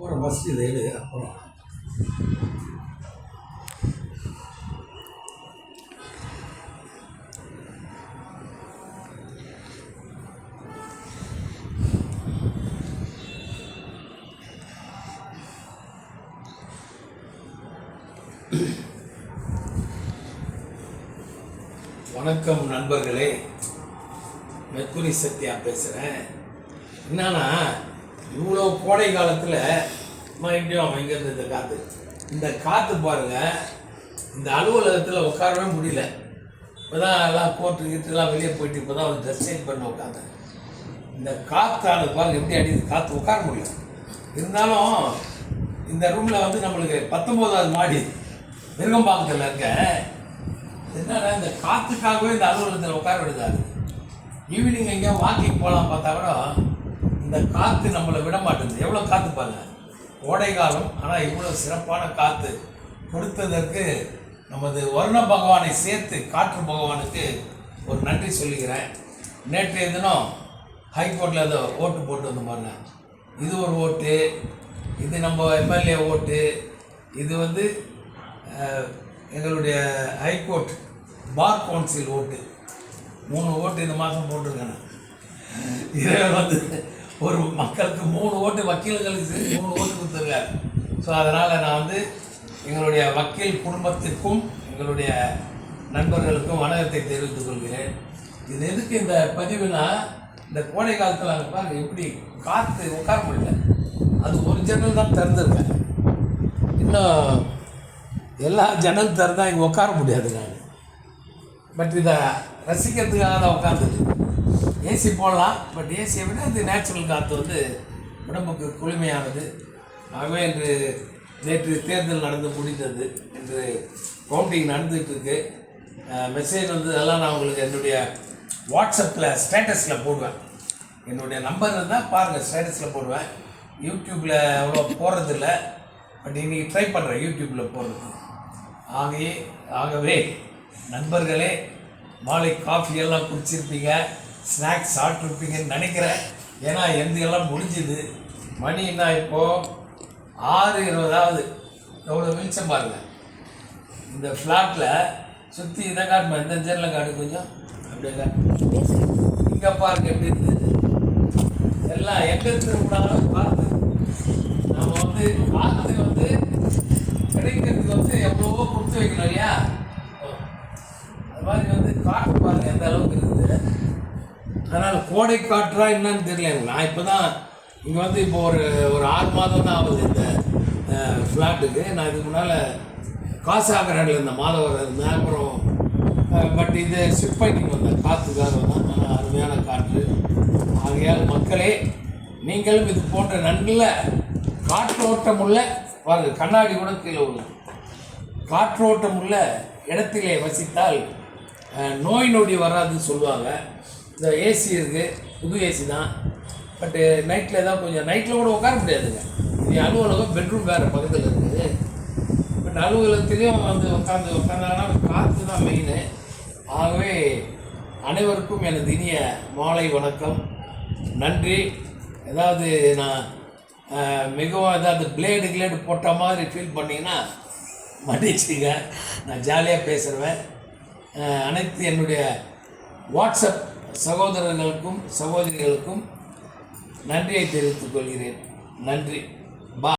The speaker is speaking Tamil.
ஒரு ஃபஸ்ட்டு இதை எடு. அப்புறம் வணக்கம் நண்பர்களே, மெக்குரி சத்யா பேசுகிறேன். என்னன்னா, இவ்வளோ கோடை காலத்தில் மறுபடியும் இங்கேருந்து இந்த காற்று பாருங்கள். இந்த அலுவலகத்தில் உட்காரவே முடியல. இப்போ தான் எல்லாம் கோட்டு கீட்டுலாம் வெளியே போயிட்டு இப்போ தான் ஒரு ட்ரெஸ் சேஞ்ச் பண்ண உட்காந்தேன். இந்த காற்றால பாருங்கள் எப்படி அடிக்குது. காற்று உட்கார முடியல. இருந்தாலும் இந்த ரூமில் வந்து நம்மளுக்கு 19வது மாடி மிருகம்பாக்கத்தில் இருக்க. என்னன்னா, இந்த காற்றுக்காகவே இந்த அலுவலகத்தில் உட்கார விடுதாரு. ஈவினிங் எங்கேயா வாக்கிங் போகலாம் பார்த்தா கூட இந்த காற்று நம்மளை விட மாட்டேங்குது. எவ்வளோ காற்று பாருங்க. கோடை காலம், ஆனால் இவ்வளோ சிறப்பான காற்று கொடுத்ததற்கு நமது வருண பகவானை சேர்த்து காற்று பகவானுக்கு ஒரு நன்றி சொல்லிக்கிறேன். நேற்றைய தினம் ஹைகோர்ட்டில் அதை ஓட்டு போட்டு வந்த பாருங்க. இது ஒரு ஓட்டு, இது நம்ம எம்எல்ஏ ஓட்டு, இது வந்து எங்களுடைய ஹைகோர்ட் பார் கவுன்சில் ஓட்டு. 3 ஓட்டு இந்த மாதம் போட்டிருக்கேன். இதில் வந்து ஒரு மக்களுக்கு 3 ஓட்டு, வக்கீல்களுக்கு 3 ஓட்டு கொடுத்துருக்காரு. ஸோ அதனால் நான் வந்து எங்களுடைய வக்கீல் குடும்பத்திற்கும் எங்களுடைய நண்பர்களுக்கும் வணக்கத்தை தெரிவித்துக் கொள்கிறேன். இது எதுக்கு இந்த பதிவுனா, இந்த கோடை காலத்தில் அங்கே பாருங்கள் எப்படி காற்று உட்கார முடியல. அது ஒரு ஜன்னல் தான் திறந்துருக்கேன். இன்னும் எல்லா ஜன்னல் திறந்தால் இங்கே உட்கார முடியாது. நான் பட் இதை ரசிக்கிறதுக்காக தான் உட்காந்துருக்கு. ஏசி போடலாம், பட் ஏசியை விட இது நேச்சுரல் காற்று வந்து உடம்புக்கு குளுமையானது. ஆகவே இன்று நேற்று தேர்தல் நடந்து முடிந்தது. இன்று கவுண்டிங் நடந்துகிட்ருக்கு. மெசேஜ் வந்து அதெல்லாம் நான் உங்களுக்கு என்னுடைய வாட்ஸ்அப்பில் ஸ்டேட்டஸில் போடுவேன். என்னுடைய நம்பர் இருந்தால் பாருங்கள், ஸ்டேட்டஸில் போடுவேன். யூடியூப்பில் அவ்வளோ போடுறதில்ல, பட் இன்றைக்கி ட்ரை பண்ணுறேன் யூடியூப்பில் போடுறது. ஆகவே நண்பர்களே, மாலை காஃபியெல்லாம் குடிச்சிருப்பீங்க, ஸ்நாக்ஸ் சாப்பிட்ருப்பீங்கன்னு நினைக்கிறேன். ஏன்னா எல்லாம் முடிஞ்சுது. மணி என்ன இப்போது 6:20. எவ்வளோ வெளிச்சம் பாருங்கள். இந்த ஃப்ளாட்டில் சுற்றி இதை காட்டுமா, இந்த ஜென்னில் காட்டு கொஞ்சம் அப்படியே காட்டு. இங்கே பாருங்க எப்படி இருந்தது. எல்லாம் எங்கே திரும்பினாலும் பார்த்து நம்ம வந்து காற்று வந்து கிடைக்கிறதுக்கு வந்து எவ்வளவோ கொடுத்து வைக்கணும் இல்லையா. அது மாதிரி வந்து காற்று பாருங்கள் எந்த அளவுக்கு இருக்குது. அதனால் கோடை காற்றா என்னன்னு தெரியல. நான் இப்போ தான் இங்கே வந்து இப்போ ஒரு 6 மாதம் தான் ஆகுது இந்த ஃப்ளாட்டுக்கு. நான் இதுக்கு முன்னால் காசாகரில் இந்த மாதவரம் இருந்தேன். அப்புறம் பட் இது ஷிஃப்ட் பண்ணிட்டு வந்தேன் காற்றுக்காக தான். ஆனால் அருமையான காற்று. ஆகையால் மக்களே, நீங்களும் இது போன்ற நல்ல காற்றோட்டம் உள்ள பாருங்கள், கண்ணாடி கூட கீழே உள்ள காற்றோட்டம் உள்ள இடத்திலே வசித்தால் நோய் நொடி வராதுன்னு சொல்லுவாங்க. இந்த ஏசி இருக்குது, புது ஏசி தான். பட்டு நைட்டில் தான் கொஞ்சம் நைட்டில் கூட உட்கார முடியாதுங்க. இது அலுவலகம், பெட்ரூம் வேறு பக்கத்தில் இருக்குது. பட் அலுவலகத்துலேயும் வந்து உட்காந்தாங்கன்னா காற்று தான் மெயின். ஆகவே அனைவருக்கும் எனது இனிய மாலை வணக்கம், நன்றி. ஏதாவது நான் மிகவும் ஏதாவது பிளேடு போட்ட மாதிரி ஃபீல் பண்ணிங்கன்னா மன்னிச்சுங்க. நான் ஜாலியாக பேசுகிறேன். அனைத்து என்னுடைய வாட்ஸ்அப் சகோதரர்களுக்கும் சகோதரிகளுக்கும் நன்றியை தெரிவித்துக் கொள்கிறேன். நன்றி.